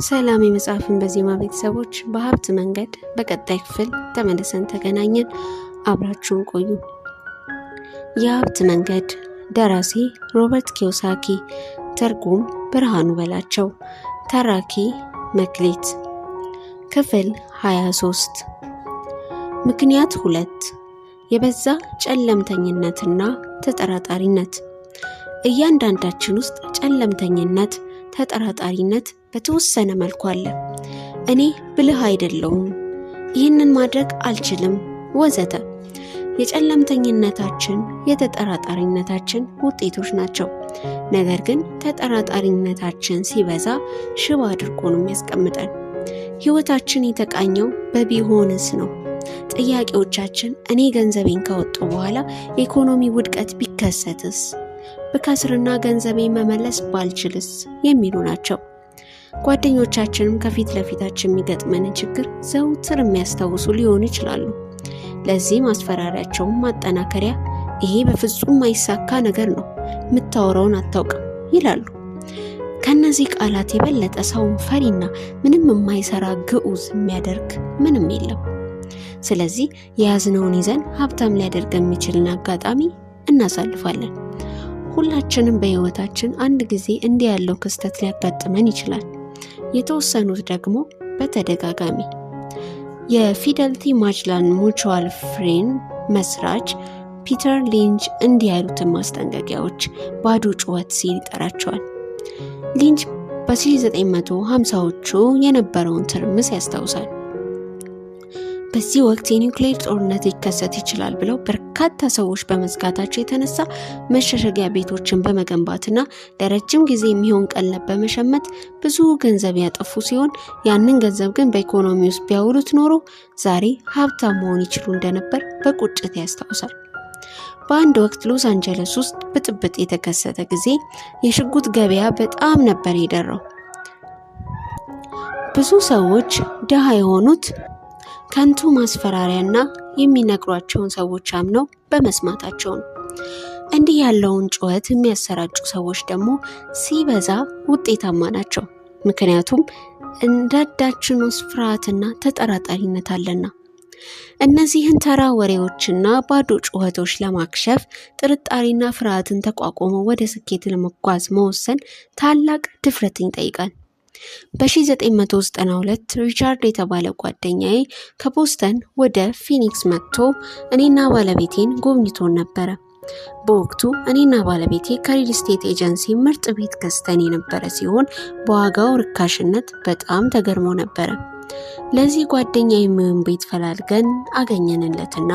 ሰላም የመጽሐፍን በዜማ ቤተሰቦች በሀብት መንገድ በቀጣይ ክፍል ተመልሰን ተገናኘን። አብራችሁን ቆዩ። የሀብት መንገድ ደራሲ ሮበርት ኪዮሳኪ፣ ትርጉም ብርሃኑ በላቸው፣ ተራኪ መክሊት። ክፍል 23። ምክንያት 2 የበዛ ጨለምተኝነትና ተጠራጣሪነት። እያንዳንዳችን ውስጥ ጨለምተኝነት፣ ተጠራጣሪነት በተወሰነ መልኩ አለ። እኔ ብልህ አይደለሁም፣ ይህንን ማድረግ አልችልም ወዘተ። የጨለምተኝነታችን የተጠራጣሪነታችን ውጤቶች ናቸው። ነገር ግን ተጠራጣሪነታችን ሲበዛ ሽባ አድርጎ ነው የሚያስቀምጠን። ህይወታችን የተቃኘው በቢሆንስ ነው። ጥያቄዎቻችን እኔ ገንዘቤን ካወጣሁ በኋላ የኢኮኖሚ ውድቀት ቢከሰትስ፣ በከስርና ገንዘቤ መመለስ ባልችልስ የሚሉ ናቸው። ጓደኞቻችንም ከፊት ለፊታችን የሚገጥመንን ችግር ዘውትር የሚያስታውሱ ሊሆኑ ይችላሉ። ለዚህ ማስፈራሪያቸውም ማጠናከሪያ ይሄ በፍጹም ማይሳካ ነገር ነው፣ የምታወራውን አታውቅም ይላሉ። ከነዚህ ቃላት የበለጠ ሰውን ፈሪና ምንም የማይሰራ ግዑዝ የሚያደርግ ምንም የለም። ስለዚህ የያዝነውን ይዘን ሀብታም ሊያደርግ የሚችልን አጋጣሚ እናሳልፋለን። ሁላችንም በህይወታችን አንድ ጊዜ እንዲህ ያለው ክስተት ሊያጋጥመን ይችላል። የተወሰኑት ደግሞ በተደጋጋሚ። የፊደልቲ ማጅላን ሙቹዋል ፍሬንድ መስራች ፒተር ሊንች እንዲህ ያሉትን ማስጠንቀቂያዎች ባዶ ጩኸት ሲል ይጠራቸዋል። ሊንች በ1950ዎቹ የነበረውን ትርምስ ያስታውሳል። በዚህ ወቅት የኒውክሌር ጦርነት ሊከሰት ይችላል ብለው በርካታ ሰዎች በመዝጋታቸው የተነሳ መሸሸጊያ ቤቶችን በመገንባትና ለረጅም ጊዜ የሚሆን ቀለብ በመሸመት ብዙ ገንዘብ ያጠፉ ሲሆን ያንን ገንዘብ ግን በኢኮኖሚ ውስጥ ቢያውሉት ኖሮ ዛሬ ሀብታም መሆን ይችሉ እንደነበር በቁጭት ያስታውሳል። በአንድ ወቅት ሎስ አንጀለስ ውስጥ ብጥብጥ የተከሰተ ጊዜ የሽጉጥ ገበያ በጣም ነበር የደራው። ብዙ ሰዎች ድሃ የሆኑት ከንቱ ማስፈራሪያና የሚነግሯቸውን ሰዎች አምነው በመስማታቸው ነው። እንዲህ ያለውን ጩኸት የሚያሰራጩ ሰዎች ደግሞ ሲበዛ ውጤታማ ናቸው። ምክንያቱም እንዳዳችን ውስጥ ፍርሃትና ተጠራጣሪነት አለና። እነዚህን ተራ ወሬዎችና ባዶ ጩኸቶች ለማክሸፍ ጥርጣሬና ፍርሃትን ተቋቁሞ ወደ ስኬት ለመጓዝ መወሰን ታላቅ ድፍረትን ይጠይቃል። በ1992 ሪቻርድ የተባለ ጓደኛዬ ከቦስተን ወደ ፊኒክስ መጥቶ እኔና ባለቤቴን ጎብኝቶን ነበረ። በወቅቱ እኔና ባለቤቴ ከሪል ስቴት ኤጀንሲ ምርጥ ቤት ገዝተን የነበረ ሲሆን በዋጋው ርካሽነት በጣም ተገርሞ ነበረ። ለዚህ ጓደኛ የሚሆን ቤት ፈላልገን አገኘንለትና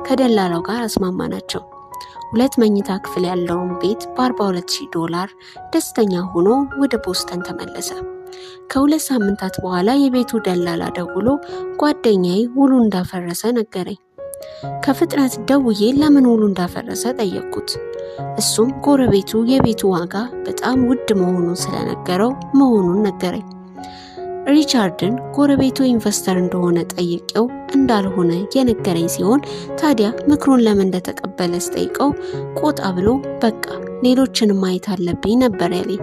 ከደላላው ጋር አስማማናቸው። 2 መኝታ ክፍል ያለውን ቤት $42,000 ደስተኛ ሆኖ ወደ ቦስተን ተመለሰ። ከ2 ሳምንታት በኋላ የቤቱ ደላላ ደውሎ ጓደኛዬ ውሉ እንዳፈረሰ ነገረኝ። ከፍጥነት ደውዬ ለምን ውሉ እንዳፈረሰ ጠየቅኩት። እሱም ጎረቤቱ የቤቱ ዋጋ በጣም ውድ መሆኑን ስለነገረው መሆኑን ነገረኝ። ሪቻርድን ጎረቤቱ ኢንቨስተር እንደሆነ ጠይቄው እንዳልሆነ የነገረኝ ሲሆን ታዲያ ምክሩን ለምን እንደተቀበለ ስጠይቀው ቆጣ ብሎ በቃ ሌሎችንም ማየት አለብኝ ነበር ያለኝ።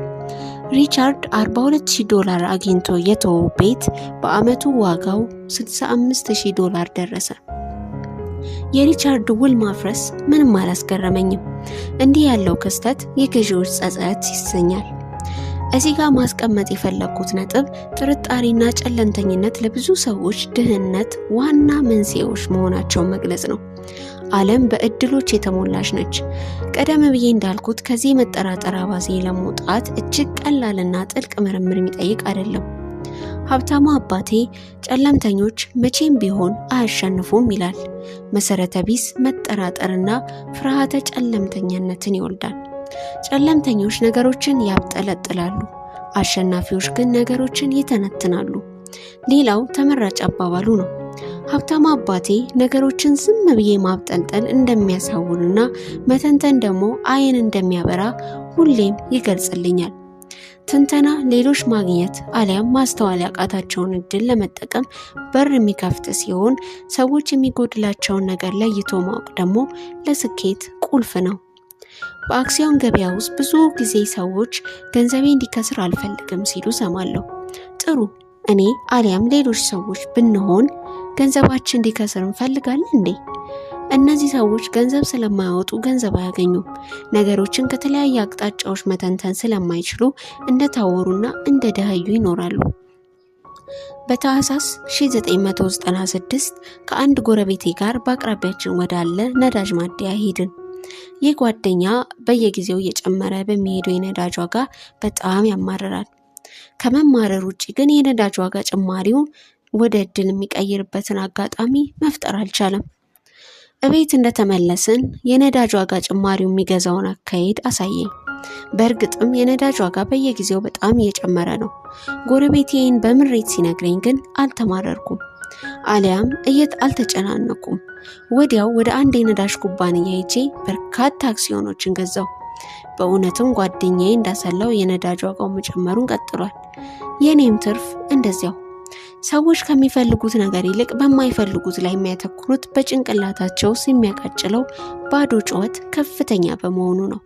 ሪቻርድ $42,000 አግኝቶ የተወው ቤት በአመቱ ዋጋው $65,000 ደረሰ። የሪቻርድ ውል ማፍረስ ምንም አላስገረመኝም። እንዲህ ያለው ክስተት የገዢዎች ጸጸት ይሰኛል። እዚህ ጋር ማስቀመጥ የፈለኩት ነጥብ ጥርጣሬና ጨለምተኝነት ለብዙ ሰዎች ድህነት ዋና መንስኤዎች መሆናቸውን መግለጽ ነው። ዓለም በእድሎች የተሞላች ነች። ቀደም ብዬ እንዳልኩት ከዚህ መጠራጠር አባዜ ለመውጣት እጅግ ቀላልና ጥልቅ ምርምር የሚጠይቅ አይደለም። ሀብታሙ አባቴ ጨለምተኞች መቼም ቢሆን አያሸንፉም ይላል። መሰረተ ቢስ መጠራጠርና ፍርሃተ ጨለምተኛነትን ይወልዳል። ጨለምተኞች ነገሮችን ያብጠለጥላሉ፣ አሸናፊዎች ግን ነገሮችን ይተነትናሉ። ሌላው ተመራጭ አባባሉ ነው። ሀብታሙ አባቴ ነገሮችን ዝም ብዬ ማብጠልጠል እንደሚያሳውንና መተንተን ደግሞ አይን እንደሚያበራ ሁሌም ይገልጽልኛል። ትንተና ሌሎች ማግኘት አሊያም ማስተዋል ያቃታቸውን እድል ለመጠቀም በር የሚከፍት ሲሆን ሰዎች የሚጎድላቸውን ነገር ለይቶ ማወቅ ደግሞ ለስኬት ቁልፍ ነው። በአክሲዮን ገበያ ውስጥ ብዙ ጊዜ ሰዎች ገንዘቤ እንዲከስር አልፈልግም ሲሉ ሰማለሁ። ጥሩ እኔ አሊያም ሌሎች ሰዎች ብንሆን ገንዘባችን እንዲከስር እንፈልጋለን እንዴ? እነዚህ ሰዎች ገንዘብ ስለማያወጡ ገንዘብ አያገኙም። ነገሮችን ከተለያየ አቅጣጫዎች መተንተን ስለማይችሉ እንደታወሩና እንደደኸዩ ይኖራሉ። በታህሳስ 1996 ከአንድ ጎረቤቴ ጋር በአቅራቢያችን ወዳለ ነዳጅ ማደያ ሄድን። ይህ ጓደኛ በየጊዜው እየጨመረ በሚሄደው የነዳጅ ዋጋ በጣም ያማርራል። ከመማረር ውጪ ግን የነዳጅ ዋጋ ጭማሪው ወደ እድል የሚቀይርበትን አጋጣሚ መፍጠር አልቻለም። እቤት እንደተመለስን የነዳጅ ዋጋ ጭማሪው የሚገዛውን አካሄድ አሳየኝ። በእርግጥም የነዳጅ ዋጋ በየጊዜው በጣም እየጨመረ ነው። ጎረቤቴን በምሬት ሲነግረኝ ግን አልተማረርኩም፣ አሊያም አልተጨናነቁም። ወዲያው ወደ አንድ የነዳጅ ኩባንያ ሄጄ በርካታ አክሲዮኖችን ገዛው። በእውነትም ጓደኛዬ እንዳሰላው የነዳጅ ዋጋው መጨመሩን ቀጥሏል። የኔም ትርፍ እንደዚያው። ሰዎች ከሚፈልጉት ነገር ይልቅ በማይፈልጉት ላይ የሚያተኩሩት በጭንቅላታቸው ውስጥ የሚያቃጭለው ባዶ ጩኸት ከፍተኛ በመሆኑ ነው።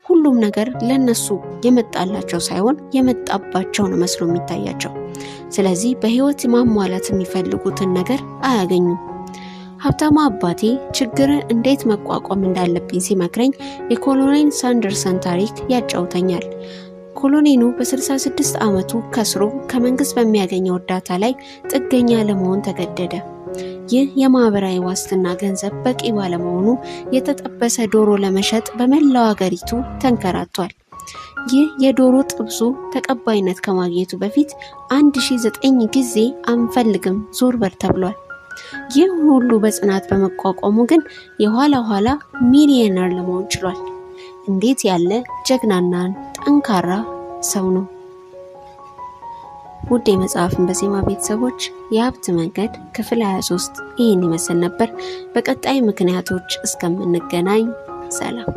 ሁሉም ነገር ለነሱ የመጣላቸው ሳይሆን የመጣባቸው ነው መስሎ የሚታያቸው። ስለዚህ በህይወት ማሟላት የሚፈልጉትን ነገር አያገኙም። ሀብታሙ አባቴ ችግርን እንዴት መቋቋም እንዳለብኝ ሲመክረኝ የኮሎኔል ሳንደርሰን ታሪክ ያጫውተኛል። ኮሎኔሉ በ66 ዓመቱ ከስሮ ከመንግስት በሚያገኘው እርዳታ ላይ ጥገኛ ለመሆን ተገደደ። ይህ የማህበራዊ ዋስትና ገንዘብ በቂ ባለመሆኑ የተጠበሰ ዶሮ ለመሸጥ በመላው ሀገሪቱ ተንከራቷል። ይህ የዶሮ ጥብሱ ተቀባይነት ከማግኘቱ በፊት 1009 ጊዜ አንፈልግም ዞር በር ተብሏል። ይህ ሁሉ በጽናት በመቋቋሙ ግን የኋላ ኋላ ሚሊዮነር ለመሆን ችሏል። እንዴት ያለ ጀግናና ጠንካራ ሰው ነው! ውድ የመጽሐፍን በዜማ ቤተሰቦች የሀብት መንገድ ክፍል 23 ይህን ይመስል ነበር። በቀጣይ ምክንያቶች እስከምንገናኝ ሰላም።